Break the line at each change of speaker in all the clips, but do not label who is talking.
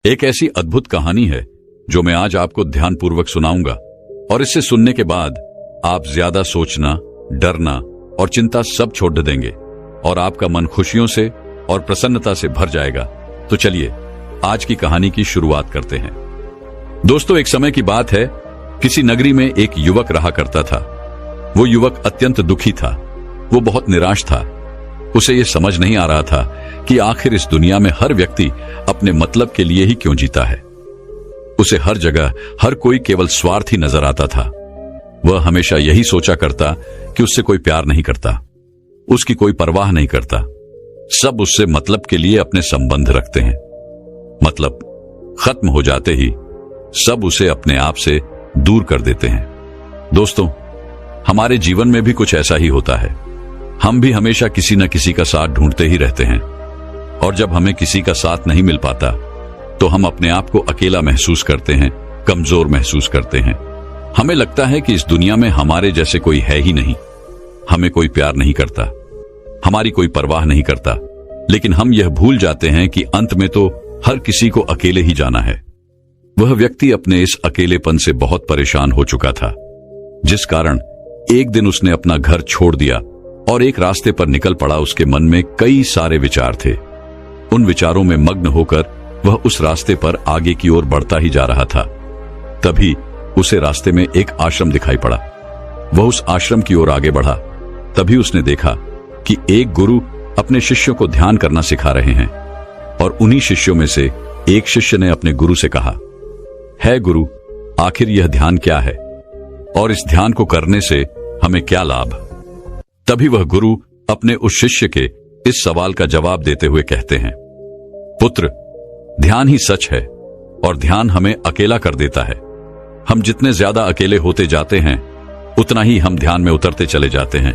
एक ऐसी अद्भुत कहानी है जो मैं आज आपको ध्यानपूर्वक सुनाऊंगा और इसे सुनने के बाद आप ज्यादा सोचना, डरना और चिंता सब छोड़ देंगे और आपका मन खुशियों से और प्रसन्नता से भर जाएगा। तो चलिए आज की कहानी की शुरुआत करते हैं। दोस्तों, एक समय की बात है, किसी नगरी में एक युवक रहा करता था। वो युवक अत्यंत दुखी था। वो बहुत निराश था। उसे ये समझ नहीं आ रहा था कि आखिर इस दुनिया में हर व्यक्ति अपने मतलब के लिए ही क्यों जीता है। उसे हर जगह हर कोई केवल स्वार्थी नजर आता था। वह हमेशा यही सोचा करता कि उससे कोई प्यार नहीं करता, उसकी कोई परवाह नहीं करता। सब उससे मतलब के लिए अपने संबंध रखते हैं। मतलब खत्म हो जाते ही सब उसे अपने आप से दूर कर देते हैं। दोस्तों, हमारे जीवन में भी कुछ ऐसा ही होता है। हम भी हमेशा किसी न किसी का साथ ढूंढते ही रहते हैं और जब हमें किसी का साथ नहीं मिल पाता तो हम अपने आप को अकेला महसूस करते हैं, कमजोर महसूस करते हैं। हमें लगता है कि इस दुनिया में हमारे जैसे कोई है ही नहीं। हमें कोई प्यार नहीं करता, हमारी कोई परवाह नहीं करता। लेकिन हम यह भूल जाते हैं कि अंत में तो हर किसी को अकेले ही जाना है। वह व्यक्ति अपने इस अकेलेपन से बहुत परेशान हो चुका था, जिस कारण एक दिन उसने अपना घर छोड़ दिया और एक रास्ते पर निकल पड़ा। उसके मन में कई सारे विचार थे। उन विचारों में मग्न होकर वह उस रास्ते पर आगे की ओर बढ़ता ही जा रहा था। तभी उसे रास्ते में एक आश्रम दिखाई पड़ा। वह उस आश्रम की ओर आगे बढ़ा। तभी उसने देखा कि एक गुरु अपने शिष्यों को ध्यान करना सिखा रहे हैं और उन्हीं शिष्यों में से एक शिष्य ने अपने गुरु से कहा, है गुरु, आखिर यह ध्यान क्या है और इस ध्यान को करने से हमें क्या लाभ? तभी वह गुरु अपने उस शिष्य के इस सवाल का जवाब देते हुए कहते हैं, पुत्र, ध्यान ही सच है और ध्यान हमें अकेला कर देता है। हम जितने ज्यादा अकेले होते जाते हैं उतना ही हम ध्यान में उतरते चले जाते हैं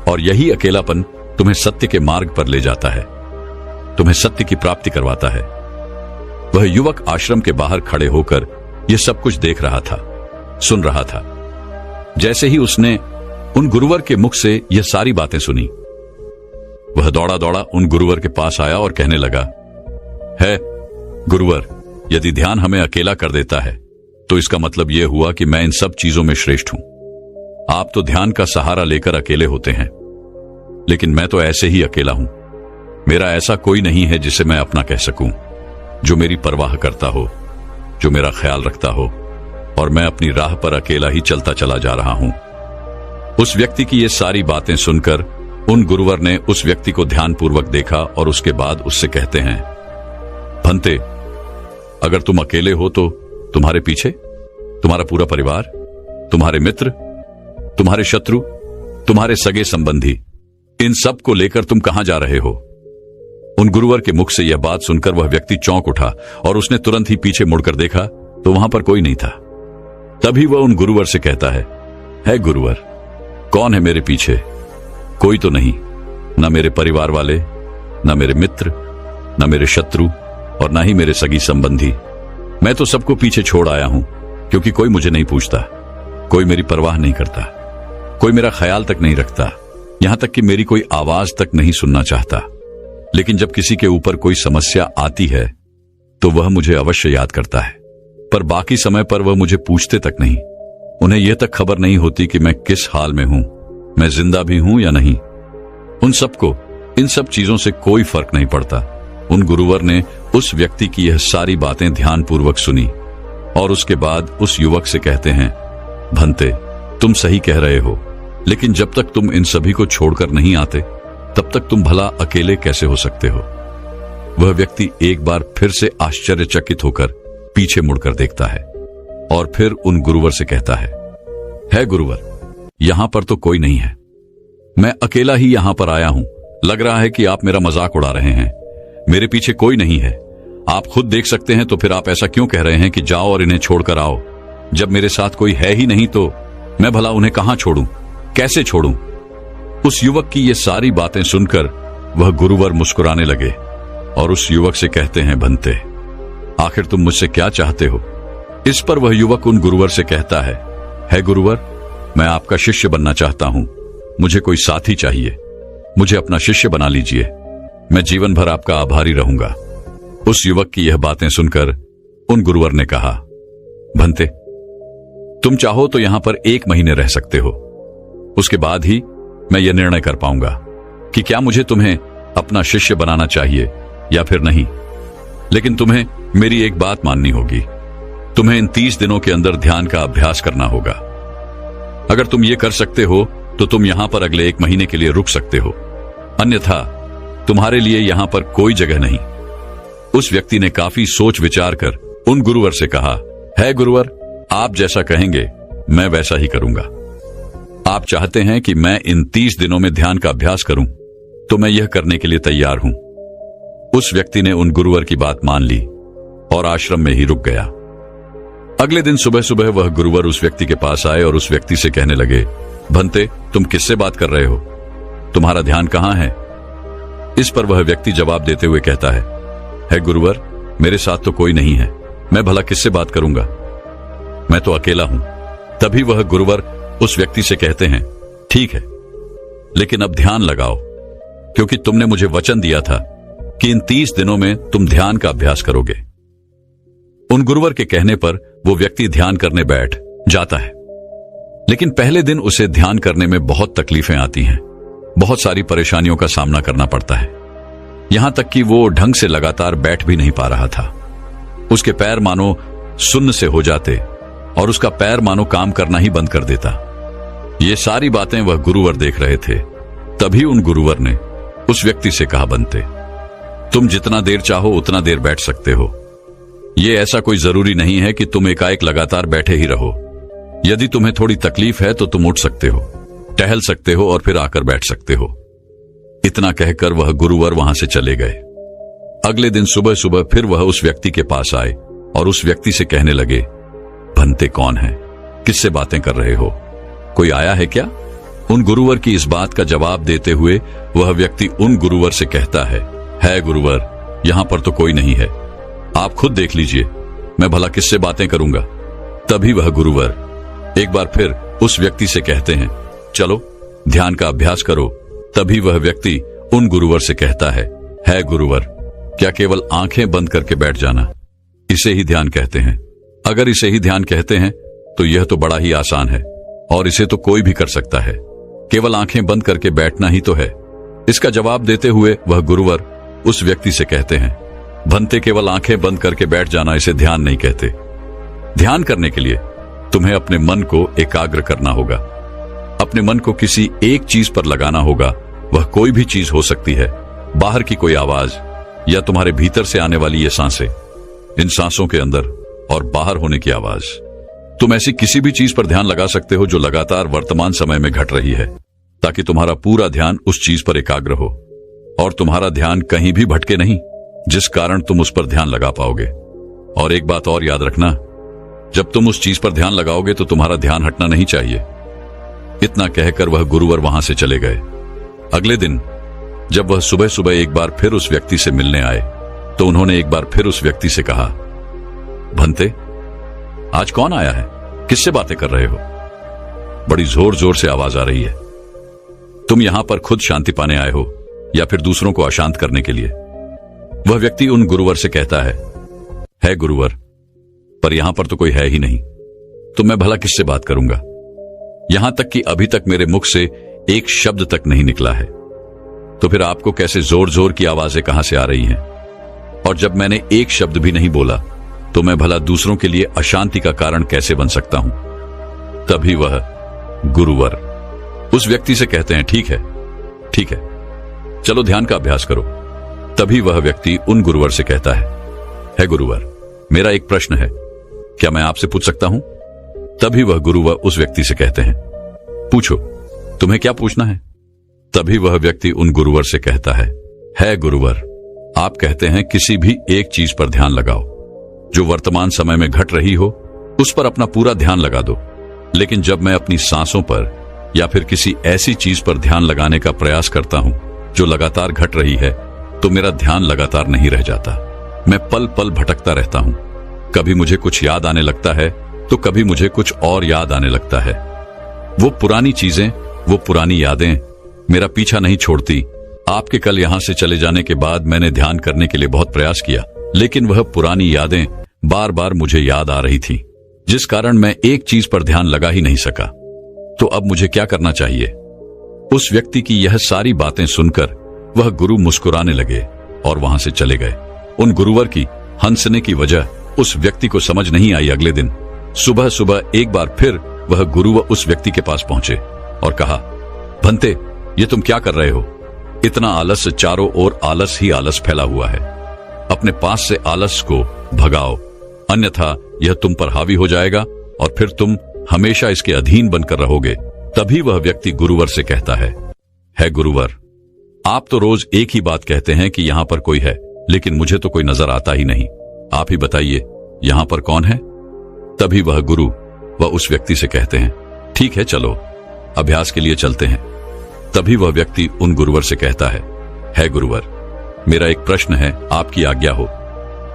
और यही अकेलापन तुम्हें सत्य के मार्ग पर ले जाता है, तुम्हें सत्य की प्राप्ति करवाता है। वह युवक आश्रम के बाहर खड़े होकर यह सब कुछ देख रहा था, सुन रहा था। जैसे ही उसने उन गुरुवर के मुख से यह सारी बातें सुनी, वह दौड़ा दौड़ा उन गुरुवर के पास आया और कहने लगा, है गुरुवर, यदि ध्यान हमें अकेला कर देता है तो इसका मतलब यह हुआ कि मैं इन सब चीजों में श्रेष्ठ हूं। आप तो ध्यान का सहारा लेकर अकेले होते हैं, लेकिन मैं तो ऐसे ही अकेला हूं। मेरा ऐसा कोई नहीं है जिसे मैं अपना कह सकूं, जो मेरी परवाह करता हो, जो मेरा ख्याल रखता हो, और मैं अपनी राह पर अकेला ही चलता चला जा रहा हूं। उस व्यक्ति की ये सारी बातें सुनकर उन गुरुवर ने उस व्यक्ति को ध्यानपूर्वक देखा और उसके बाद उससे कहते हैं, भंते, अगर तुम अकेले हो तो तुम्हारे पीछे तुम्हारा पूरा परिवार, तुम्हारे मित्र, तुम्हारे शत्रु, तुम्हारे सगे संबंधी, इन सब को लेकर तुम कहां जा रहे हो? उन गुरुवर के मुख से यह बात सुनकर वह व्यक्ति चौंक उठा और उसने तुरंत ही पीछे मुड़कर देखा तो वहां पर कोई नहीं था। तभी वह उन गुरुवर से कहता है गुरुवर, कौन है मेरे पीछे? कोई तो नहीं, न मेरे परिवार वाले, न मेरे मित्र, न मेरे शत्रु और न ही मेरे सगी संबंधी। मैं तो सबको पीछे छोड़ आया हूं क्योंकि कोई मुझे नहीं पूछता, कोई मेरी परवाह नहीं करता, कोई मेरा ख्याल तक नहीं रखता, यहां तक कि मेरी कोई आवाज तक नहीं सुनना चाहता। लेकिन जब किसी के ऊपर कोई समस्या आती है तो वह मुझे अवश्य याद करता है, पर बाकी समय पर वह मुझे पूछते तक नहीं। उन्हें यह तक खबर नहीं होती कि मैं किस हाल में हूं, मैं जिंदा भी हूं या नहीं। उन सबको इन सब चीजों से कोई फर्क नहीं पड़ता। उन गुरुवर ने उस व्यक्ति की यह सारी बातें ध्यानपूर्वक सुनी और उसके बाद उस युवक से कहते हैं, भंते, तुम सही कह रहे हो, लेकिन जब तक तुम इन सभी को छोड़कर नहीं आते तब तक तुम भला अकेले कैसे हो सकते हो? वह व्यक्ति एक बार फिर से आश्चर्यचकित होकर पीछे मुड़कर देखता है और फिर उन गुरुवर से कहता है गुरुवर, यहां पर तो कोई नहीं है, मैं अकेला ही यहां पर आया हूं। लग रहा है कि आप मेरा मजाक उड़ा रहे हैं। मेरे पीछे कोई नहीं है, आप खुद देख सकते हैं, तो फिर आप ऐसा क्यों कह रहे हैं कि जाओ और इन्हें छोड़कर आओ? जब मेरे साथ कोई है ही नहीं तो मैं भला उन्हें कहां छोड़ूं, कैसे छोड़ूं? उस युवक की ये सारी बातें सुनकर वह गुरुवर मुस्कुराने लगे और उस युवक से कहते हैं, भंते, आखिर तुम मुझसे क्या चाहते हो? इस पर वह युवक उन गुरुवर से कहता है गुरुवर, मैं आपका शिष्य बनना चाहता हूं, मुझे कोई साथी चाहिए, मुझे अपना शिष्य बना लीजिए, मैं जीवन भर आपका आभारी रहूंगा। उस युवक की यह बातें सुनकर उन गुरुवर ने कहा, भंते, तुम चाहो तो यहां पर 1 महीने रह सकते हो। उसके बाद ही मैं यह निर्णय कर पाऊंगा कि क्या मुझे तुम्हें अपना शिष्य बनाना चाहिए या फिर नहीं। लेकिन तुम्हें मेरी एक बात माननी होगी। तुम्हें इन 30 दिनों के अंदर ध्यान का अभ्यास करना होगा। अगर तुम ये कर सकते हो तो तुम यहां पर अगले 1 महीने के लिए रुक सकते हो, अन्यथा तुम्हारे लिए यहां पर कोई जगह नहीं। उस व्यक्ति ने काफी सोच विचार कर उन गुरुवर से कहा, है गुरुवर, आप जैसा कहेंगे मैं वैसा ही करूंगा। आप चाहते हैं कि मैं इन 30 दिनों में ध्यान का अभ्यास करूं, तो मैं यह करने के लिए तैयार हूं। उस व्यक्ति ने उन गुरुवर की बात मान ली और आश्रम में ही रुक गया। अगले दिन सुबह सुबह वह गुरुवर उस व्यक्ति के पास आए और उस व्यक्ति से कहने लगे, भंते, तुम किससे बात कर रहे हो? तुम्हारा ध्यान कहां है? इस पर वह व्यक्ति जवाब देते हुए कहता है गुरुवर, मेरे साथ तो कोई नहीं है, मैं भला किससे बात करूंगा, मैं तो अकेला हूं। तभी वह गुरुवर उस व्यक्ति से कहते हैं, ठीक है, लेकिन अब ध्यान लगाओ, क्योंकि तुमने मुझे वचन दिया था कि इन 30 दिनों में तुम ध्यान का अभ्यास करोगे। उन गुरुवर के कहने पर वो व्यक्ति ध्यान करने बैठ जाता है। लेकिन पहले दिन उसे ध्यान करने में बहुत तकलीफें आती हैं, बहुत सारी परेशानियों का सामना करना पड़ता है। यहां तक कि वो ढंग से लगातार बैठ भी नहीं पा रहा था। उसके पैर मानो सुन्न से हो जाते और उसका पैर मानो काम करना ही बंद कर देता। ये सारी बातें वह गुरुवर देख रहे थे। तभी उन गुरुवर ने उस व्यक्ति से कहा, बनते, तुम जितना देर चाहो उतना देर बैठ सकते हो। ये ऐसा कोई जरूरी नहीं है कि तुम एकाएक लगातार बैठे ही रहो। यदि तुम्हें थोड़ी तकलीफ है तो तुम उठ सकते हो, टहल सकते हो और फिर आकर बैठ सकते हो। इतना कहकर वह गुरुवर वहां से चले गए। अगले दिन सुबह सुबह फिर वह उस व्यक्ति के पास आए और उस व्यक्ति से कहने लगे, भंते कौन है? किससे बातें कर रहे हो? कोई आया है क्या? उन गुरुवर की इस बात का जवाब देते हुए वह व्यक्ति उन गुरुवर से कहता है गुरुवर, यहां पर तो कोई नहीं है, आप खुद देख लीजिए, मैं भला किससे बातें करूंगा। तभी वह गुरुवर एक बार फिर उस व्यक्ति से कहते हैं, चलो ध्यान का अभ्यास करो। तभी वह व्यक्ति उन गुरुवर से कहता है गुरुवर, क्या केवल आंखें बंद करके बैठ जाना, इसे ही ध्यान कहते हैं? अगर इसे ही ध्यान कहते हैं तो यह तो बड़ा ही आसान है और इसे तो कोई भी कर सकता है, केवल आंखें बंद करके बैठना ही तो है। इसका जवाब देते हुए वह गुरुवर उस व्यक्ति से कहते हैं, भंते, केवल आंखें बंद करके बैठ जाना इसे ध्यान नहीं कहते। ध्यान करने के लिए तुम्हें अपने मन को एकाग्र करना होगा, अपने मन को किसी एक चीज पर लगाना होगा। वह कोई भी चीज हो सकती है, बाहर की कोई आवाज या तुम्हारे भीतर से आने वाली ये सांसें, इन सांसों के अंदर और बाहर होने की आवाज। तुम ऐसी किसी भी चीज पर ध्यान लगा सकते हो जो लगातार वर्तमान समय में घट रही है, ताकि तुम्हारा पूरा ध्यान उस चीज पर एकाग्र हो और तुम्हारा ध्यान कहीं भी भटके नहीं, जिस कारण तुम उस पर ध्यान लगा पाओगे। और एक बात और याद रखना, जब तुम उस चीज पर ध्यान लगाओगे तो तुम्हारा ध्यान हटना नहीं चाहिए। इतना कहकर वह गुरुवर वहां से चले गए। अगले दिन जब वह सुबह सुबह एक बार फिर उस व्यक्ति से मिलने आए तो उन्होंने एक बार फिर उस व्यक्ति से कहा, भंते, आज कौन आया है? किससे बातें कर रहे हो? बड़ी जोर जोर से आवाज आ रही है। तुम यहां पर खुद शांति पाने आए हो या फिर दूसरों को अशांत करने के लिए? वह व्यक्ति उन गुरुवर से कहता है गुरुवर, पर यहां पर तो कोई है ही नहीं, तो मैं भला किससे बात करूंगा? यहां तक कि अभी तक मेरे मुख से एक शब्द तक नहीं निकला है, तो फिर आपको कैसे जोर जोर की आवाजें कहां से आ रही हैं? और जब मैंने एक शब्द भी नहीं बोला तो मैं भला दूसरों के लिए अशांति का कारण कैसे बन सकता हूं? तभी वह गुरुवर उस व्यक्ति से कहते हैं, ठीक है, चलो ध्यान का अभ्यास करो। तभी वह व्यक्ति उन गुरुवर से कहता है गुरुवर, मेरा एक प्रश्न है, क्या मैं आपसे पूछ सकता हूं? तभी वह गुरुवर उस व्यक्ति से कहते हैं, पूछो, तुम्हें क्या पूछना है? तभी वह व्यक्ति उन गुरुवर से कहता है गुरुवर, आप कहते हैं किसी भी एक चीज पर ध्यान लगाओ जो वर्तमान समय में घट रही हो, उस पर अपना पूरा ध्यान लगा दो। लेकिन जब मैं अपनी सांसों पर या फिर किसी ऐसी चीज पर ध्यान लगाने का प्रयास करता हूं जो लगातार घट रही है, तो मेरा ध्यान लगातार नहीं रह जाता। मैं पल पल भटकता रहता हूं। कभी मुझे कुछ याद आने लगता है तो कभी मुझे कुछ और याद आने लगता है। वो पुरानी चीजें, वो पुरानी यादें मेरा पीछा नहीं छोड़ती। आपके कल यहां से चले जाने के बाद मैंने ध्यान करने के लिए बहुत प्रयास किया, लेकिन वह पुरानी यादें बार बार मुझे याद आ रही थी, जिस कारण मैं एक चीज पर ध्यान लगा ही नहीं सका। तो अब मुझे क्या करना चाहिए? उस व्यक्ति की यह सारी बातें सुनकर वह गुरु मुस्कुराने लगे और वहां से चले गए। उन गुरुवर की हंसने की वजह उस व्यक्ति को समझ नहीं आई। अगले दिन सुबह सुबह एक बार फिर वह गुरुवर उस व्यक्ति के पास पहुंचे और कहा, भंते, ये तुम क्या कर रहे हो? इतना आलस, चारों ओर आलस ही आलस फैला हुआ है। अपने पास से आलस को भगाओ, अन्यथा यह तुम पर हावी हो जाएगा और फिर तुम हमेशा इसके अधीन बनकर रहोगे। तभी वह व्यक्ति गुरुवर से कहता है गुरुवर, आप तो रोज एक ही बात कहते हैं कि यहां पर कोई है, लेकिन मुझे तो कोई नजर आता ही नहीं। आप ही बताइए, यहां पर कौन है? तभी वह गुरु वह उस व्यक्ति से कहते हैं, ठीक है, चलो अभ्यास के लिए चलते हैं। तभी वह व्यक्ति उन गुरुवर से कहता है गुरुवर, मेरा एक प्रश्न है, आपकी आज्ञा हो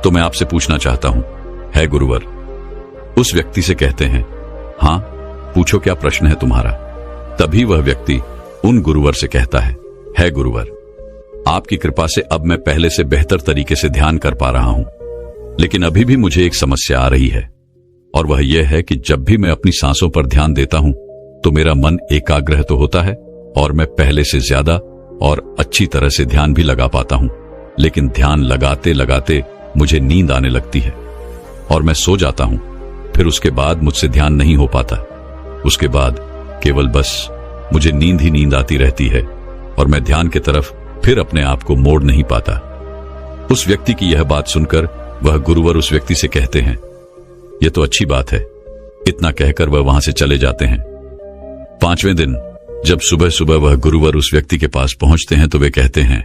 तो मैं आपसे पूछना चाहता हूं। है गुरुवर। उस व्यक्ति से कहते हैं, हां पूछो, क्या प्रश्न है तुम्हारा? तभी वह व्यक्ति उन गुरुवर से कहता है गुरुवर, आपकी कृपा से अब मैं पहले से बेहतर तरीके से ध्यान कर पा रहा हूं, लेकिन अभी भी मुझे एक समस्या आ रही है, और वह यह है कि जब भी मैं अपनी सांसों पर ध्यान देता हूं तो मेरा मन एकाग्र तो होता है और मैं पहले से ज्यादा और अच्छी तरह से ध्यान भी लगा पाता हूं, लेकिन ध्यान लगाते लगाते मुझे नींद आने लगती है और मैं सो जाता हूं। फिर उसके बाद मुझसे ध्यान नहीं हो पाता। उसके बाद केवल बस मुझे नींद ही नींद आती रहती है और मैं ध्यान की तरफ फिर अपने आप को मोड़ नहीं पाता। उस व्यक्ति की यह बात सुनकर वह गुरुवर उस व्यक्ति से कहते हैं, यह तो अच्छी बात है। इतना कहकर वह वहां से चले जाते हैं। 5वें दिन जब सुबह सुबह वह गुरुवर उस व्यक्ति के पास पहुंचते हैं तो वे कहते हैं,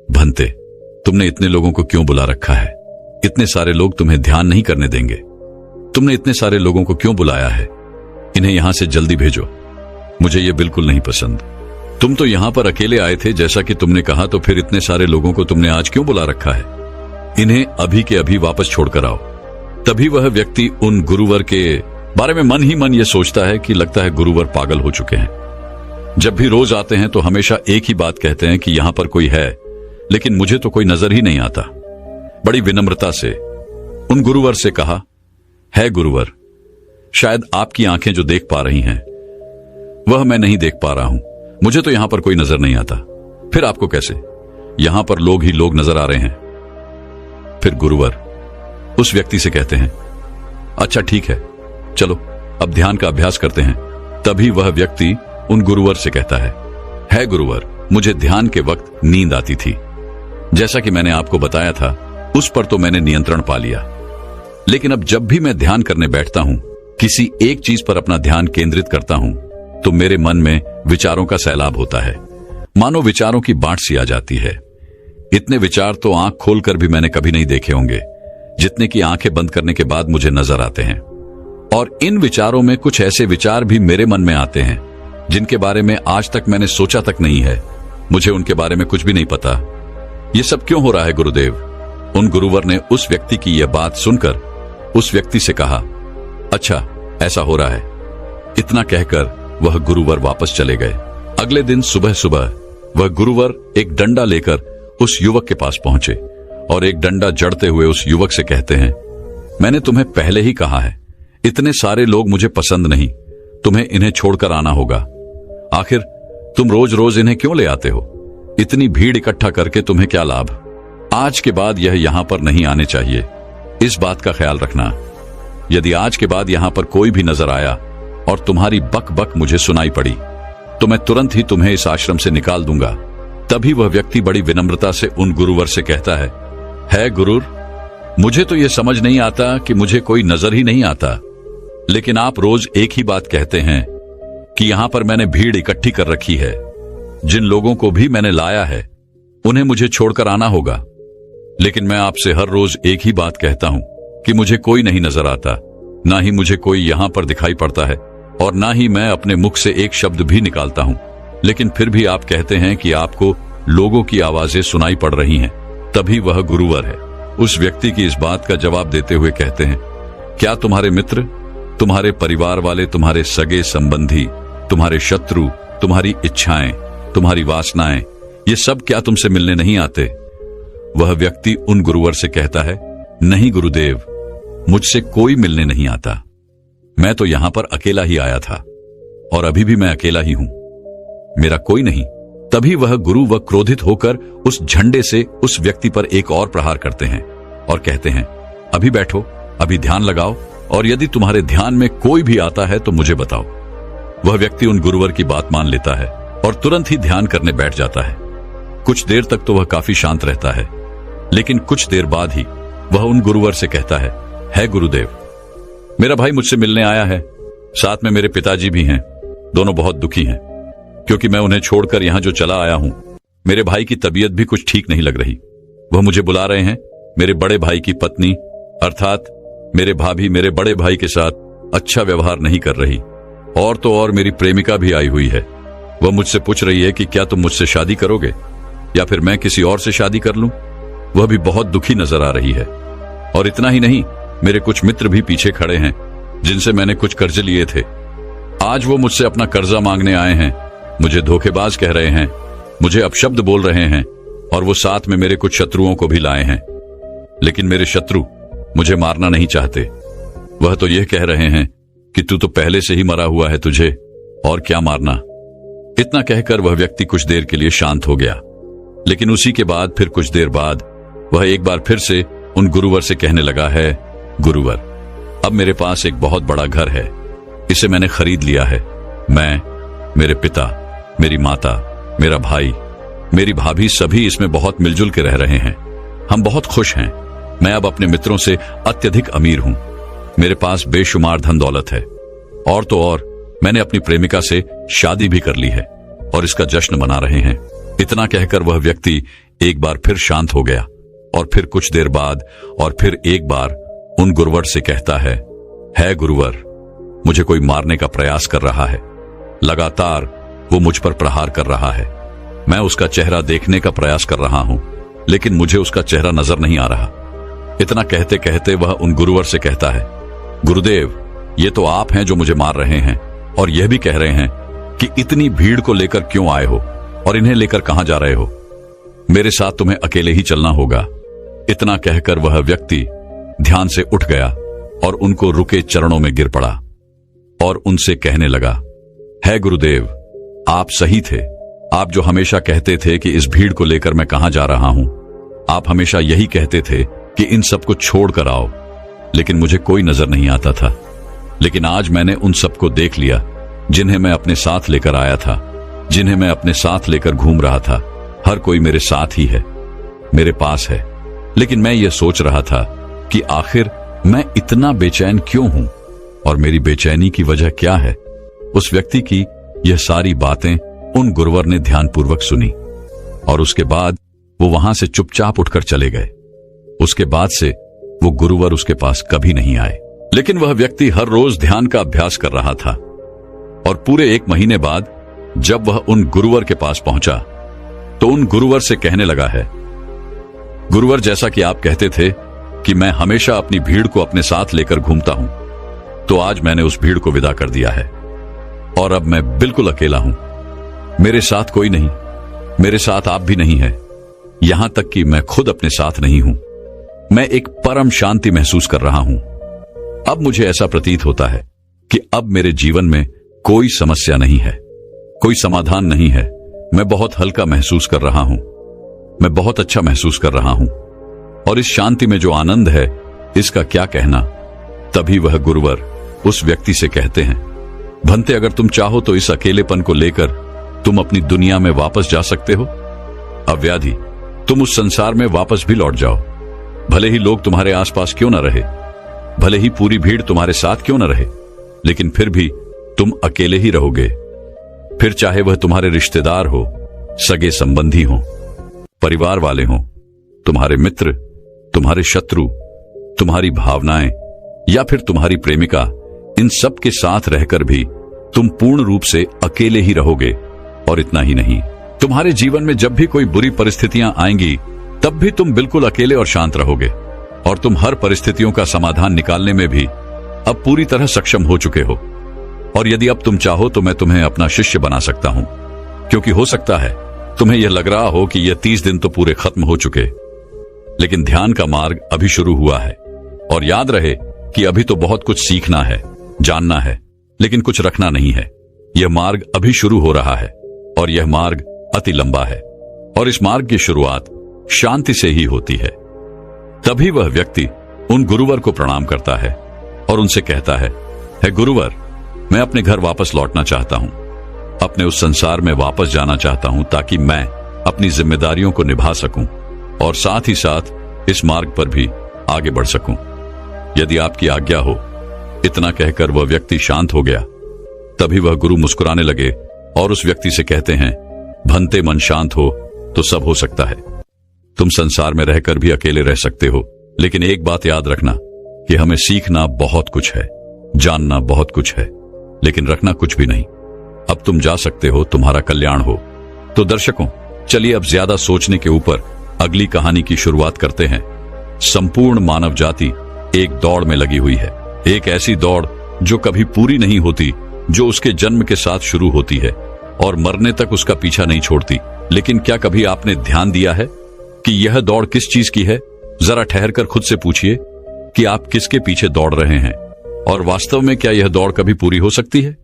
भंते, तुमने इतने लोगों को क्यों बुला रखा है? इतने सारे लोग तुम्हें ध्यान नहीं करने देंगे। तुमने इतने सारे लोगों को क्यों बुलाया है? इन्हें यहां से जल्दी भेजो। मुझे ये बिल्कुल नहीं पसंद। तुम तो यहां पर अकेले आए थे जैसा कि तुमने कहा, तो फिर इतने सारे लोगों को तुमने आज क्यों बुला रखा है? इन्हें अभी के अभी वापस छोड़कर आओ। तभी वह व्यक्ति उन गुरुवर के बारे में मन ही मन ये सोचता है कि लगता है गुरुवर पागल हो चुके हैं। जब भी रोज आते हैं तो हमेशा एक ही बात कहते हैं कि यहां पर कोई है, लेकिन मुझे तो कोई नजर ही नहीं आता। बड़ी विनम्रता से उन गुरुवर से कहा, है गुरुवर, शायद आपकी आंखें जो देख पा रही हैं वह मैं नहीं देख पा रहा हूं। मुझे तो यहां पर कोई नजर नहीं आता। फिर आपको कैसे? यहां पर लोग ही लोग नजर आ रहे हैं। फिर गुरुवर उस व्यक्ति से कहते हैं, अच्छा ठीक है, चलो अब ध्यान का अभ्यास करते हैं। तभी वह व्यक्ति उन गुरुवर से कहता है गुरुवर, मुझे ध्यान के वक्त नींद आती थी। जैसा कि मैंने आपको बताया था, उस पर तो मैंने नियंत्रण पा लिया, लेकिन अब जब भी मैं ध्यान करने बैठता हूं, किसी एक चीज पर अपना ध्यान केंद्रित करता हूं, तो मेरे मन में विचारों का सैलाब होता है। मानो विचारों की बाढ़ सी आ जाती है। इतने विचार तो आंख खोलकर भी मैंने कभी नहीं देखे होंगे, जितने की आंखें बंद करने के बाद मुझे नजर आते हैं। और इन विचारों में कुछ ऐसे विचार भी मेरे मन में आते हैं जिनके बारे में आज तक मैंने सोचा तक नहीं है। मुझे उनके बारे में कुछ भी नहीं पता। ये सब क्यों हो रहा है गुरुदेव? उन गुरुवर ने उस व्यक्ति की यह बात सुनकर उस व्यक्ति से कहा, अच्छा ऐसा हो रहा है। इतना कहकर वह गुरुवर वापस चले गए। अगले दिन सुबह सुबह वह गुरुवर एक डंडा लेकर उस युवक के पास पहुंचे और एक डंडा जड़ते हुए उस युवक से कहते हैं, मैंने तुम्हें पहले ही कहा है, इतने सारे लोग मुझे पसंद नहीं, तुम्हें इन्हें छोड़कर आना होगा। आखिर तुम रोज रोज इन्हें क्यों ले आते हो? इतनी भीड़ इकट्ठा करके तुम्हें क्या लाभ? आज के बाद यह यहां पर नहीं आने चाहिए। इस बात का ख्याल रखना। यदि आज के बाद यहां पर कोई भी नजर आया और तुम्हारी बक बक मुझे सुनाई पड़ी, तो मैं तुरंत ही तुम्हें इस आश्रम से निकाल दूंगा। तभी वह व्यक्ति बड़ी विनम्रता से उन गुरुवर से कहता है गुरुर, मुझे तो यह समझ नहीं आता कि मुझे कोई नजर ही नहीं आता, लेकिन आप रोज एक ही बात कहते हैं कि यहां पर मैंने भीड़ इकट्ठी कर रखी है। जिन लोगों को भी मैंने लाया है उन्हें मुझे छोड़कर आना होगा, लेकिन मैं आपसे हर रोज एक ही बात कहता हूं कि मुझे कोई नहीं नजर आता, ना ही मुझे कोई यहां पर दिखाई पड़ता है और ना ही मैं अपने मुख से एक शब्द भी निकालता हूं, लेकिन फिर भी आप कहते हैं कि आपको लोगों की आवाजें सुनाई पड़ रही हैं। तभी वह गुरुवर है उस व्यक्ति की इस बात का जवाब देते हुए कहते हैं, क्या तुम्हारे मित्र, तुम्हारे परिवार वाले, तुम्हारे सगे संबंधी, तुम्हारे शत्रु, तुम्हारी इच्छाएं, तुम्हारी वासनाएं, ये सब क्या तुमसे मिलने नहीं आते? वह व्यक्ति उन गुरुवर से कहता है, नहीं गुरुदेव, मुझसे कोई मिलने नहीं आता। मैं तो यहां पर अकेला ही आया था और अभी भी मैं अकेला ही हूं, मेरा कोई नहीं। तभी वह गुरु वह क्रोधित होकर उस झंडे से उस व्यक्ति पर एक और प्रहार करते हैं और कहते हैं, अभी बैठो, अभी ध्यान लगाओ, और यदि तुम्हारे ध्यान में कोई भी आता है तो मुझे बताओ। वह व्यक्ति उन गुरुवर की बात मान लेता है और तुरंत ही ध्यान करने बैठ जाता है। कुछ देर तक तो वह काफी शांत रहता है, लेकिन कुछ देर बाद ही वह उन गुरुवर से कहता है गुरुदेव, मेरा भाई मुझसे मिलने आया है, साथ में मेरे पिताजी भी हैं। दोनों बहुत दुखी हैं क्योंकि मैं उन्हें छोड़कर यहां जो चला आया हूं। मेरे भाई की तबीयत भी कुछ ठीक नहीं लग रही। वह मुझे बुला रहे हैं। मेरे बड़े भाई की पत्नी अर्थात मेरे भाभी मेरे बड़े भाई के साथ अच्छा व्यवहार नहीं कर रही, और तो और मेरी प्रेमिका भी आई हुई है। वह मुझसे पूछ रही है कि क्या तुम मुझसे शादी करोगे या फिर मैं किसी और से शादी कर लूं। वह भी बहुत दुखी नजर आ रही है। और इतना ही नहीं, मेरे कुछ मित्र भी पीछे खड़े हैं जिनसे मैंने कुछ कर्ज लिए थे। आज वो मुझसे अपना कर्जा मांगने आए हैं, मुझे धोखेबाज कह रहे हैं, मुझे अपशब्द बोल रहे हैं, और वो साथ में मेरे कुछ शत्रुओं को भी लाए हैं। लेकिन मेरे शत्रु मुझे मारना नहीं चाहते। वह तो यह कह रहे हैं कि तू तो पहले से ही मरा हुआ है, तुझे और क्या मारना। इतना कहकर वह व्यक्ति कुछ देर के लिए शांत हो गया, लेकिन उसी के बाद फिर कुछ देर बाद वह एक बार फिर से उन गुरुवर से कहने लगा है, गुरुवर, अब मेरे पास एक बहुत बड़ा घर है, इसे मैंने खरीद लिया है। मैं, मेरे पिता, मेरी माता, मेरा भाई, मेरी भाभी सभी इसमें बहुत मिलजुल के रह रहे हैं। हम बहुत खुश हैं। मैं अब अपने मित्रों से अत्यधिक अमीर हूं। मेरे पास बेशुमार धन दौलत है, और तो और मैंने अपनी प्रेमिका से शादी भी कर ली है और इसका जश्न मना रहे हैं। इतना कहकर वह व्यक्ति एक बार फिर शांत हो गया और फिर कुछ देर बाद और फिर एक बार उन गुरुवर से कहता है गुरुवर, मुझे कोई मारने का प्रयास कर रहा है। लगातार वो मुझ पर प्रहार कर रहा है। मैं उसका चेहरा देखने का प्रयास कर रहा हूं, लेकिन मुझे उसका चेहरा नजर नहीं आ रहा। इतना कहते कहते वह उन गुरुवर से कहता है, गुरुदेव, ये तो आप हैं जो मुझे मार रहे हैं और यह भी कह रहे हैं कि इतनी भीड़ को लेकर क्यों आए हो और इन्हें लेकर कहां जा रहे हो। मेरे साथ तुम्हें अकेले ही चलना होगा। इतना कहकर वह व्यक्ति ध्यान से उठ गया और उनको रुके चरणों में गिर पड़ा और उनसे कहने लगा, है गुरुदेव, आप सही थे। आप जो हमेशा कहते थे कि इस भीड़ को लेकर मैं कहां जा रहा हूं, आप हमेशा यही कहते थे कि इन सबको छोड़ कर आओ, लेकिन मुझे कोई नजर नहीं आता था। लेकिन आज मैंने उन सबको देख लिया जिन्हें मैं अपने साथ लेकर आया था, जिन्हें मैं अपने साथ लेकर घूम रहा था। हर कोई मेरे साथ ही है, मेरे पास है। लेकिन मैं ये सोच रहा था कि आखिर मैं इतना बेचैन क्यों हूं और मेरी बेचैनी की वजह क्या है। उस व्यक्ति की यह सारी बातें उन गुरुवर ने ध्यानपूर्वक सुनी और उसके बाद वो वहां से चुपचाप उठकर चले गए। उसके बाद से वो गुरुवर उसके पास कभी नहीं आए। लेकिन वह व्यक्ति हर रोज ध्यान का अभ्यास कर रहा था और पूरे 1 महीने बाद जब वह उन गुरुवर के पास पहुंचा तो उन गुरुवर से कहने लगा है, गुरुवर, जैसा कि आप कहते थे कि मैं हमेशा अपनी भीड़ को अपने साथ लेकर घूमता हूं, तो आज मैंने उस भीड़ को विदा कर दिया है और अब मैं बिल्कुल अकेला हूं। मेरे साथ कोई नहीं, मेरे साथ आप भी नहीं है, यहां तक कि मैं खुद अपने साथ नहीं हूं। मैं एक परम शांति महसूस कर रहा हूं। अब मुझे ऐसा प्रतीत होता है कि अब मेरे जीवन में कोई समस्या नहीं है, कोई समाधान नहीं है। मैं बहुत हल्का महसूस कर रहा हूं, मैं बहुत अच्छा महसूस कर रहा हूं और इस शांति में जो आनंद है इसका क्या कहना। तभी वह गुरुवर उस व्यक्ति से कहते हैं, भंते, अगर तुम चाहो तो इस अकेलेपन को लेकर तुम अपनी दुनिया में वापस जा सकते हो। अव्याधि, तुम उस संसार में वापस भी लौट जाओ। भले ही लोग तुम्हारे आसपास क्यों न रहे, भले ही पूरी भीड़ तुम्हारे साथ क्यों न रहे, लेकिन फिर भी तुम अकेले ही रहोगे। फिर चाहे वह तुम्हारे रिश्तेदार हो, सगे संबंधी हो, परिवार वाले हो, तुम्हारे मित्र, तुम्हारे शत्रु, तुम्हारी भावनाएं या फिर तुम्हारी प्रेमिका, इन सब के साथ रहकर भी तुम पूर्ण रूप से अकेले ही रहोगे। और इतना ही नहीं, तुम्हारे जीवन में जब भी कोई बुरी परिस्थितियां आएंगी तब भी तुम बिल्कुल अकेले और शांत रहोगे और तुम हर परिस्थितियों का समाधान निकालने में भी अब पूरी तरह सक्षम हो चुके हो। और यदि अब तुम चाहो तो मैं तुम्हें अपना शिष्य बना सकता हूं, क्योंकि हो सकता है तुम्हें यह लग रहा हो कि यह 30 दिन तो पूरे खत्म हो चुके, लेकिन ध्यान का मार्ग अभी शुरू हुआ है। और याद रहे कि अभी तो बहुत कुछ सीखना है, जानना है, लेकिन कुछ रखना नहीं है। यह मार्ग अभी शुरू हो रहा है और यह मार्ग अति लंबा है और इस मार्ग की शुरुआत शांति से ही होती है। तभी वह व्यक्ति उन गुरुवर को प्रणाम करता है और उनसे कहता है गुरुवर, मैं अपने घर वापस लौटना चाहता हूं, अपने उस संसार में वापस जाना चाहता हूं ताकि मैं अपनी जिम्मेदारियों को निभा सकूं और साथ ही साथ इस मार्ग पर भी आगे बढ़ सकूं। यदि आपकी आज्ञा हो। इतना कहकर वह व्यक्ति शांत हो गया। तभी वह गुरु मुस्कुराने लगे और उस व्यक्ति से कहते हैं, भंते मन शांत हो तो सब हो सकता है। तुम संसार में रहकर भी अकेले रह सकते हो, लेकिन एक बात याद रखना कि हमें सीखना बहुत कुछ है, जानना बहुत कुछ है, लेकिन रखना कुछ भी नहीं। अब तुम जा सकते हो, तुम्हारा कल्याण हो। तो दर्शकों, चलिए अब ज्यादा सोचने के ऊपर अगली कहानी की शुरुआत करते हैं। संपूर्ण मानव जाति एक दौड़ में लगी हुई है, एक ऐसी दौड़ जो कभी पूरी नहीं होती, जो उसके जन्म के साथ शुरू होती है और मरने तक उसका पीछा नहीं छोड़ती। लेकिन क्या कभी आपने ध्यान दिया है कि यह दौड़ किस चीज की है? जरा ठहरकर खुद से पूछिए कि आप किसके पीछे दौड़ रहे हैं और वास्तव में क्या यह दौड़ कभी पूरी हो सकती है?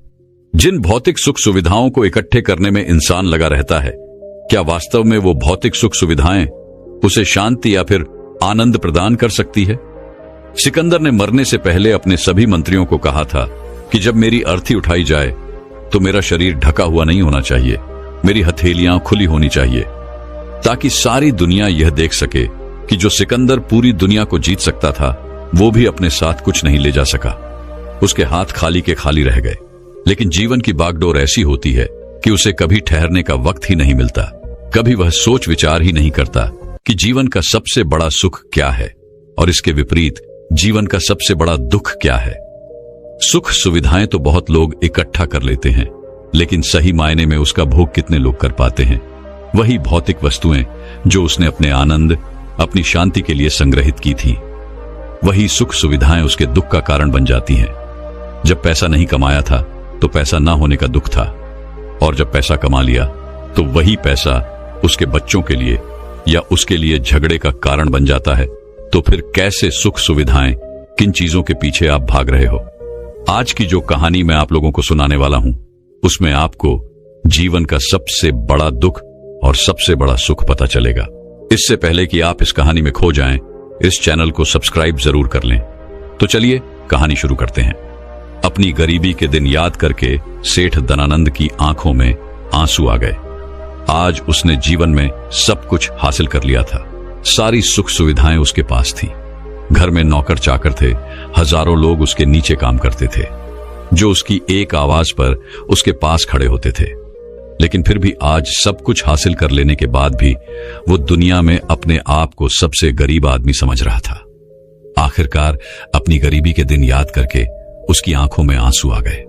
जिन भौतिक सुख सुविधाओं को इकट्ठे करने में इंसान लगा रहता है, क्या वास्तव में वो भौतिक सुख सुविधाएं उसे शांति या फिर आनंद प्रदान कर सकती है? सिकंदर ने मरने से पहले अपने सभी मंत्रियों को कहा था कि जब मेरी अर्थी उठाई जाए तो मेरा शरीर ढका हुआ नहीं होना चाहिए, मेरी हथेलियां खुली होनी चाहिए, ताकि सारी दुनिया यह देख सके कि जो सिकंदर पूरी दुनिया को जीत सकता था, वो भी अपने साथ कुछ नहीं ले जा सका। उसके हाथ खाली के खाली रह गए। लेकिन जीवन की बागडोर ऐसी होती है कि उसे कभी ठहरने का वक्त ही नहीं मिलता। कभी वह सोच विचार ही नहीं करता कि जीवन का सबसे बड़ा सुख क्या है और इसके विपरीत जीवन का सबसे बड़ा दुख क्या है। सुख सुविधाएं तो बहुत लोग इकट्ठा कर लेते हैं, लेकिन सही मायने में उसका भोग कितने लोग कर पाते हैं? वही भौतिक वस्तुएं जो उसने अपने आनंद, अपनी शांति के लिए संग्रहित की थी, वही सुख सुविधाएं उसके दुख का कारण बन जाती हैं। जब पैसा नहीं कमाया था तो पैसा ना होने का दुख था, और जब पैसा कमा लिया तो वही पैसा उसके बच्चों के लिए या उसके लिए झगड़े का कारण बन जाता है। तो फिर कैसे सुख सुविधाएं, किन चीजों के पीछे आप भाग रहे हो? आज की जो कहानी मैं आप लोगों को सुनाने वाला हूं, उसमें आपको जीवन का सबसे बड़ा दुख और सबसे बड़ा सुख पता चलेगा। इससे पहले कि आप इस कहानी में खो जाएं, इस चैनल को सब्सक्राइब जरूर कर लें। तो चलिए कहानी शुरू करते हैं। अपनी गरीबी के दिन याद करके सेठ धनानंद की आंखों में आंसू आ गए। आज उसने जीवन में सब कुछ हासिल कर लिया था। सारी सुख सुविधाएं उसके पास थी। घर में नौकर चाकर थे, हजारों लोग उसके नीचे काम करते थे, जो उसकी एक आवाज पर उसके पास खड़े होते थे। लेकिन फिर भी आज सब कुछ हासिल कर लेने के बाद भी वो दुनिया में अपने आप को सबसे गरीब आदमी समझ रहा था। आखिरकार अपनी गरीबी के दिन याद करके उसकी आंखों में आंसू आ गए।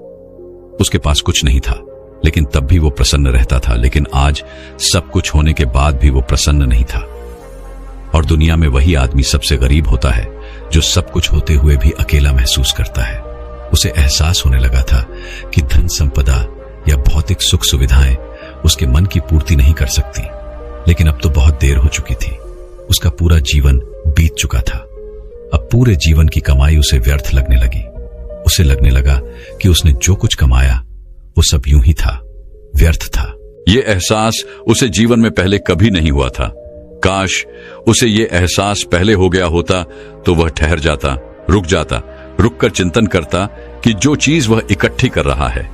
उसके पास कुछ नहीं था, लेकिन तब भी वो प्रसन्न रहता था। लेकिन आज सब कुछ होने के बाद भी वो प्रसन्न नहीं था। और दुनिया में वही आदमी सबसे गरीब होता है जो सब कुछ होते हुए भी अकेला महसूस करता है। उसे एहसास होने लगा था कि धन संपदा या भौतिक सुख सुविधाएं उसके मन की पूर्ति नहीं कर सकती। लेकिन अब तो बहुत देर हो चुकी थी। उसका पूरा जीवन बीत चुका था। अब पूरे जीवन की कमाई उसे व्यर्थ लगने लगी। उसे लगने लगा कि उसने जो कुछ कमाया वो सब यूं ही था, व्यर्थ था। ये एहसास उसे जीवन में पहले कभी नहीं हुआ था। काश उसे ये एहसास पहले हो गया होता तो वह ठहर जाता, रुक कर चिंतन करता कि जो चीज वह इकट्ठी कर रहा है,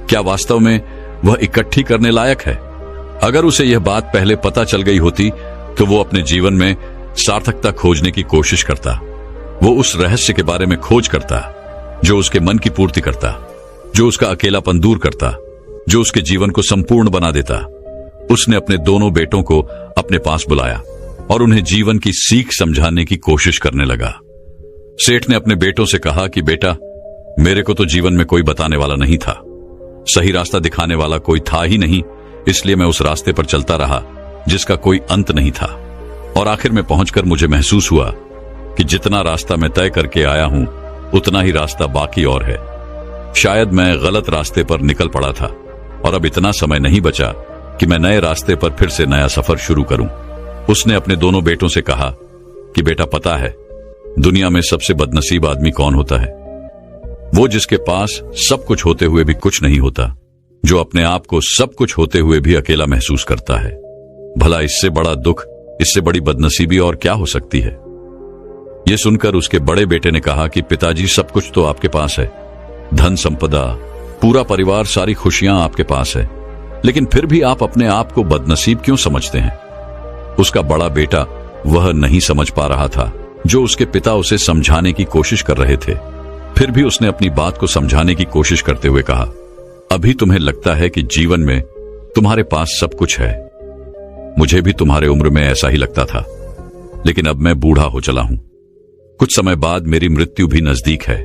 क्या वास्तव में वह इकट्ठी करने लायक है। अगर उसे यह बात पहले पता चल गई होती तो वो अपने जीवन में सार्थकता खोजने की कोशिश करता। वो उस रहस्य के बारे में खोज करता जो उसके मन की पूर्ति करता, जो उसका अकेलापन दूर करता, जो उसके जीवन को संपूर्ण बना देता। उसने अपने दोनों बेटों को अपने पास बुलाया और उन्हें जीवन की सीख समझाने की कोशिश करने लगा। सेठ ने अपने बेटों से कहा कि बेटा, मेरे को तो जीवन में कोई बताने वाला नहीं था, सही रास्ता दिखाने वाला कोई था ही नहीं, इसलिए मैं उस रास्ते पर चलता रहा जिसका कोई अंत नहीं था। और आखिर में पहुंचकर मुझे महसूस हुआ कि जितना रास्ता मैं तय करके आया हूं उतना ही रास्ता बाकी और है। शायद मैं गलत रास्ते पर निकल पड़ा था और अब इतना समय नहीं बचा कि मैं नए रास्ते पर फिर से नया सफर शुरू करूं। उसने अपने दोनों बेटों से कहा कि बेटा पता है दुनिया में सबसे बदनसीब आदमी कौन होता है? वो जिसके पास सब कुछ होते हुए भी कुछ नहीं होता, जो अपने आप को सब कुछ होते हुए भी अकेला महसूस करता है। भला इससे बड़ा दुख, इससे बड़ी बदनसीबी और क्या हो सकती है? यह सुनकर उसके बड़े बेटे ने कहा कि पिताजी, सब कुछ तो आपके पास है, धन संपदा, पूरा परिवार, सारी खुशियां आपके पास है, लेकिन फिर भी आप अपने आप को बदनसीब क्यों समझते हैं? उसका बड़ा बेटा वह नहीं समझ पा रहा था जो उसके पिता उसे समझाने की कोशिश कर रहे थे। फिर भी उसने अपनी बात को समझाने की कोशिश करते हुए कहा, अभी तुम्हें लगता है कि जीवन में तुम्हारे पास सब कुछ है। मुझे भी तुम्हारे उम्र में ऐसा ही लगता था, लेकिन अब मैं बूढ़ा हो चला हूं। कुछ समय बाद मेरी मृत्यु भी नजदीक है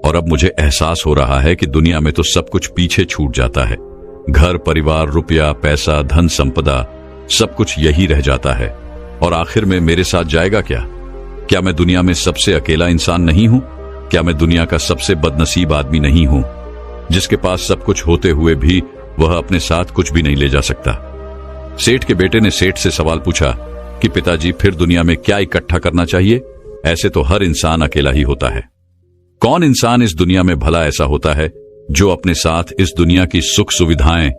और अब मुझे एहसास हो रहा है कि दुनिया में तो सब कुछ पीछे छूट जाता है। घर, परिवार, रुपया, पैसा, धन संपदा, सब कुछ यही रह जाता है और आखिर में मेरे साथ जाएगा क्या? क्या मैं दुनिया में सबसे अकेला इंसान नहीं हूं? क्या मैं दुनिया का सबसे बदनसीब आदमी नहीं हूं, जिसके पास सब कुछ होते हुए भी वह अपने साथ कुछ भी नहीं ले जा सकता? सेठ के बेटे ने सेठ से सवाल पूछा कि पिताजी, फिर दुनिया में क्या इकट्ठा करना चाहिए? ऐसे तो हर इंसान अकेला ही होता है। कौन इंसान इस दुनिया में भला ऐसा होता है जो अपने साथ इस दुनिया की सुख सुविधाएं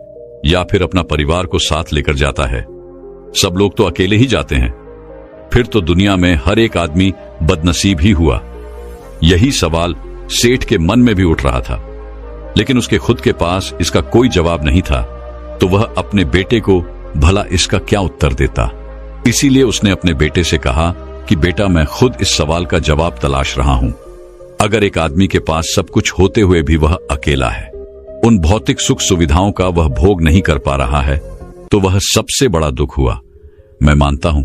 या फिर अपना परिवार को साथ लेकर जाता है? सब लोग तो अकेले ही जाते हैं। फिर तो दुनिया में हर एक आदमी बदनसीब ही हुआ। यही सवाल सेठ के मन में भी उठ रहा था, लेकिन उसके खुद के पास इसका कोई जवाब नहीं था, तो वह अपने बेटे को भला इसका क्या उत्तर देता। इसीलिए उसने अपने बेटे से कहा कि बेटा, मैं खुद इस सवाल का जवाब तलाश रहा हूं। अगर एक आदमी के पास सब कुछ होते हुए भी वह अकेला है, उन भौतिक सुख सुविधाओं का वह भोग नहीं कर पा रहा है, तो वह सबसे बड़ा दुख हुआ। मैं मानता हूं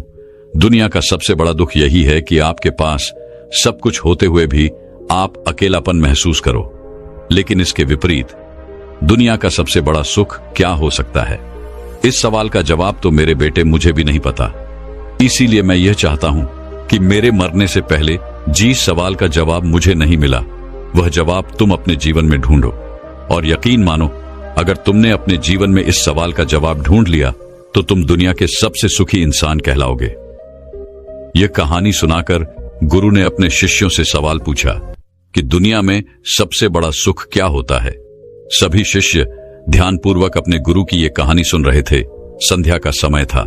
दुनिया का सबसे बड़ा दुख यही है कि आपके पास सब कुछ होते हुए भी आप अकेलापन महसूस करो। लेकिन इसके विपरीत दुनिया का सबसे बड़ा सुख क्या हो सकता है? इस सवाल का जवाब तो मेरे बेटे मुझे भी नहीं पता। इसीलिए मैं यह चाहता हूं कि मेरे मरने से पहले जिस सवाल का जवाब मुझे नहीं मिला, वह जवाब तुम अपने जीवन में ढूंढो। और यकीन मानो, अगर तुमने अपने जीवन में इस सवाल का जवाब ढूंढ लिया तो तुम दुनिया के सबसे सुखी इंसान कहलाओगे। यह कहानी सुनाकर गुरु ने अपने शिष्यों से सवाल पूछा कि दुनिया में सबसे बड़ा सुख क्या होता है? सभी शिष्य ध्यानपूर्वक अपने गुरु की यह कहानी सुन रहे थे। संध्या का समय था।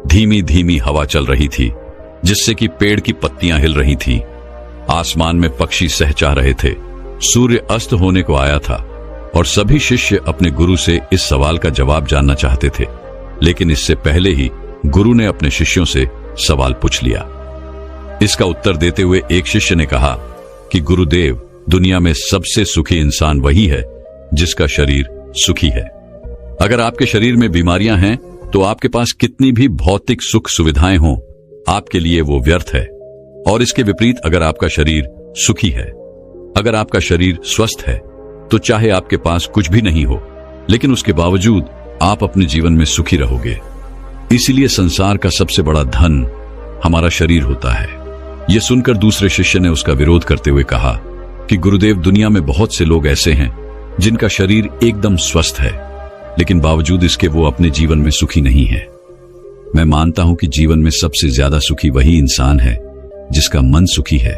धीमी धीमी हवा चल रही थी, जिससे कि पेड़ की पत्तियां हिल रही थीं। आसमान में पक्षी सहचा रहे थे। सूर्य अस्त होने को आया था और सभी शिष्य अपने गुरु से इस सवाल का जवाब जानना चाहते थे। लेकिन इससे पहले ही गुरु ने अपने शिष्यों से सवाल पूछ लिया। इसका उत्तर देते हुए एक शिष्य ने कहा कि गुरुदेव, दुनिया में सबसे सुखी इंसान वही है जिसका शरीर सुखी है। अगर आपके शरीर में बीमारियां हैं तो आपके पास कितनी भी भौतिक सुख सुविधाएं हों, आपके लिए वो व्यर्थ है। और इसके विपरीत अगर आपका शरीर सुखी है, अगर आपका शरीर स्वस्थ है, तो चाहे आपके पास कुछ भी नहीं हो, लेकिन उसके बावजूद आप अपने जीवन में सुखी रहोगे। इसीलिए संसार का सबसे बड़ा धन हमारा शरीर होता है। यह सुनकर दूसरे शिष्य ने उसका विरोध करते हुए कहा कि गुरुदेव, दुनिया में बहुत से लोग ऐसे हैं जिनका शरीर एकदम स्वस्थ है, लेकिन बावजूद इसके वो अपने जीवन में सुखी नहीं है। मैं मानता हूं कि जीवन में सबसे ज्यादा सुखी वही इंसान है जिसका मन सुखी है।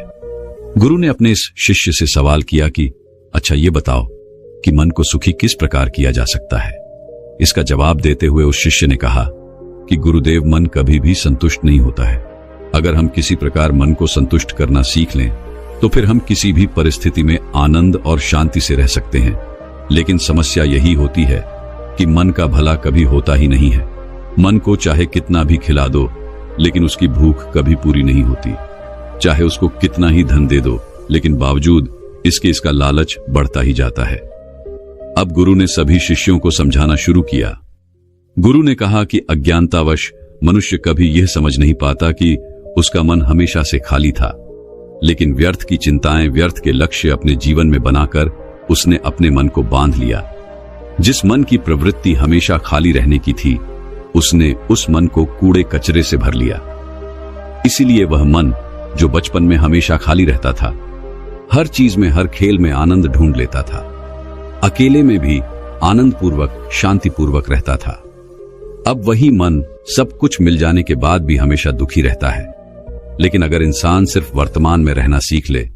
गुरु ने अपने इस शिष्य से सवाल किया कि अच्छा ये बताओ कि मन को सुखी किस प्रकार किया जा सकता है। इसका जवाब देते हुए उस शिष्य ने कहा कि गुरुदेव, मन कभी भी संतुष्ट नहीं होता है। अगर हम किसी प्रकार मन को संतुष्ट करना सीख लें तो फिर हम किसी भी परिस्थिति में आनंद और शांति से रह सकते हैं। लेकिन समस्या यही होती है कि मन का भला कभी होता ही नहीं है। मन को चाहे कितना भी खिला दो, लेकिन उसकी भूख कभी पूरी नहीं होती। चाहे उसको कितना ही धन दे दो, लेकिन बावजूद इसका लालच बढ़ता ही जाता है। अब गुरु ने सभी शिष्यों को समझाना शुरू किया। गुरु ने कहा कि अज्ञानतावश मनुष्य कभी यह समझ नहीं पाता कि उसका मन हमेशा से खाली था, लेकिन व्यर्थ की चिंताएं, व्यर्थ के लक्ष्य अपने जीवन में बनाकर उसने अपने मन को बांध लिया। जिस मन की प्रवृत्ति हमेशा खाली रहने की थी, उसने उस मन को कूड़े कचरे से भर लिया। इसीलिए वह मन जो बचपन में हमेशा खाली रहता था, हर चीज में, हर खेल में आनंद ढूंढ लेता था, अकेले में भी आनंद पूर्वक, शांति पूर्वक रहता था, अब वही मन सब कुछ मिल जाने के बाद भी हमेशा दुखी रहता है। लेकिन अगर इंसान सिर्फ वर्तमान में रहना सीख ले,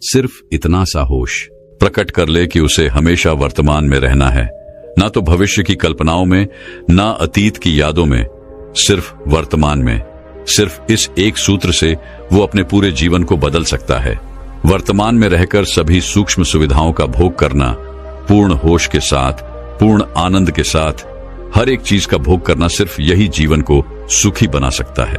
सिर्फ इतना सा होश प्रकट कर ले कि उसे हमेशा वर्तमान में रहना है, ना तो भविष्य की कल्पनाओं में, ना अतीत की यादों में, सिर्फ वर्तमान में, सिर्फ इस एक सूत्र से वो अपने पूरे जीवन को बदल सकता है। वर्तमान में रहकर सभी सूक्ष्म सुविधाओं का भोग करना, पूर्ण होश के साथ, पूर्ण आनंद के साथ हर एक चीज का भोग करना, सिर्फ यही जीवन को सुखी बना सकता है।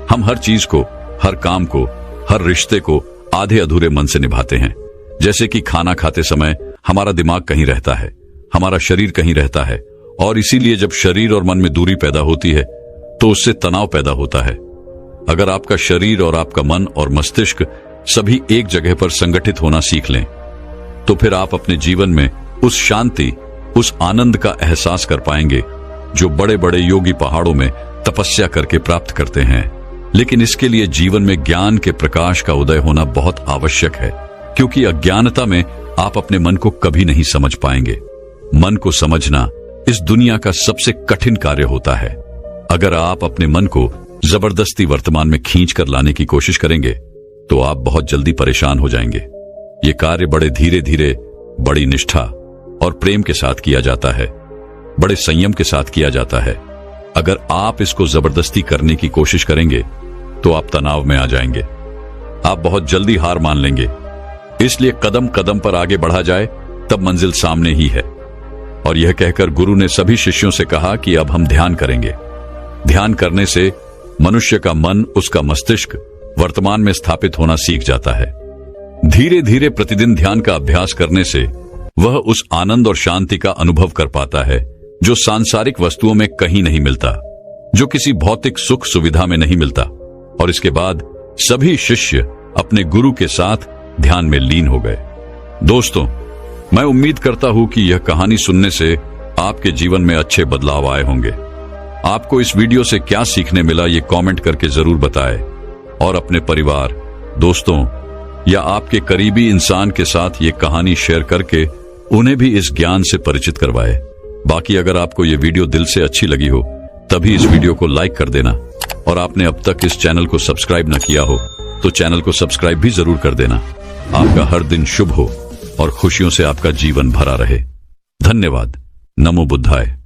हम हर चीज को, हर काम को, हर रिश्ते को आधे अधूरे मन से निभाते हैं। जैसे कि खाना खाते समय हमारा दिमाग कहीं रहता है, हमारा शरीर कहीं रहता है, और इसीलिए जब शरीर और मन में दूरी पैदा होती है तो उससे तनाव पैदा होता है। अगर आपका शरीर और आपका मन और मस्तिष्क सभी एक जगह पर संगठित होना सीख लें, तो फिर आप अपने जीवन में उस शांति, उस आनंद का एहसास कर पाएंगे जो बड़े बड़े योगी पहाड़ों में तपस्या करके प्राप्त करते हैं। लेकिन इसके लिए जीवन में ज्ञान के प्रकाश का उदय होना बहुत आवश्यक है, क्योंकि अज्ञानता में आप अपने मन को कभी नहीं समझ पाएंगे। मन को समझना इस दुनिया का सबसे कठिन कार्य होता है। अगर आप अपने मन को जबरदस्ती वर्तमान में खींच कर लाने की कोशिश करेंगे तो आप बहुत जल्दी परेशान हो जाएंगे। ये कार्य बड़े धीरे धीरे, बड़ी निष्ठा और प्रेम के साथ किया जाता है, बड़े संयम के साथ किया जाता है। अगर आप इसको जबरदस्ती करने की कोशिश करेंगे तो आप तनाव में आ जाएंगे, आप बहुत जल्दी हार मान लेंगे। इसलिए कदम कदम पर आगे बढ़ा जाए तब मंजिल सामने ही है। और यह कहकर गुरु ने सभी शिष्यों से कहा कि अब हम ध्यान करेंगे। ध्यान करने से मनुष्य का मन, उसका मस्तिष्क वर्तमान में स्थापित होना सीख जाता है। धीरे धीरे प्रतिदिन ध्यान का अभ्यास करने से वह उस आनंद और शांति का अनुभव कर पाता है जो सांसारिक वस्तुओं में कहीं नहीं मिलता, जो किसी भौतिक सुख सुविधा में नहीं मिलता। और इसके बाद सभी शिष्य अपने गुरु के साथ ध्यान में लीन हो गए। दोस्तों, मैं उम्मीद करता हूं कि यह कहानी सुनने से आपके जीवन में अच्छे बदलाव आए होंगे। आपको इस वीडियो से क्या सीखने मिला ये कमेंट करके जरूर बताएं, और अपने परिवार, दोस्तों या आपके करीबी इंसान के साथ ये कहानी शेयर करके उन्हें भी इस ज्ञान से परिचित करवाएं। बाकी अगर आपको ये वीडियो दिल से अच्छी लगी हो तभी इस वीडियो को लाइक कर देना, और आपने अब तक इस चैनल को सब्सक्राइब न किया हो तो चैनल को सब्सक्राइब भी जरूर कर देना। आपका हर दिन शुभ हो और खुशियों से आपका जीवन भरा रहे। धन्यवाद। नमो बुद्धाय।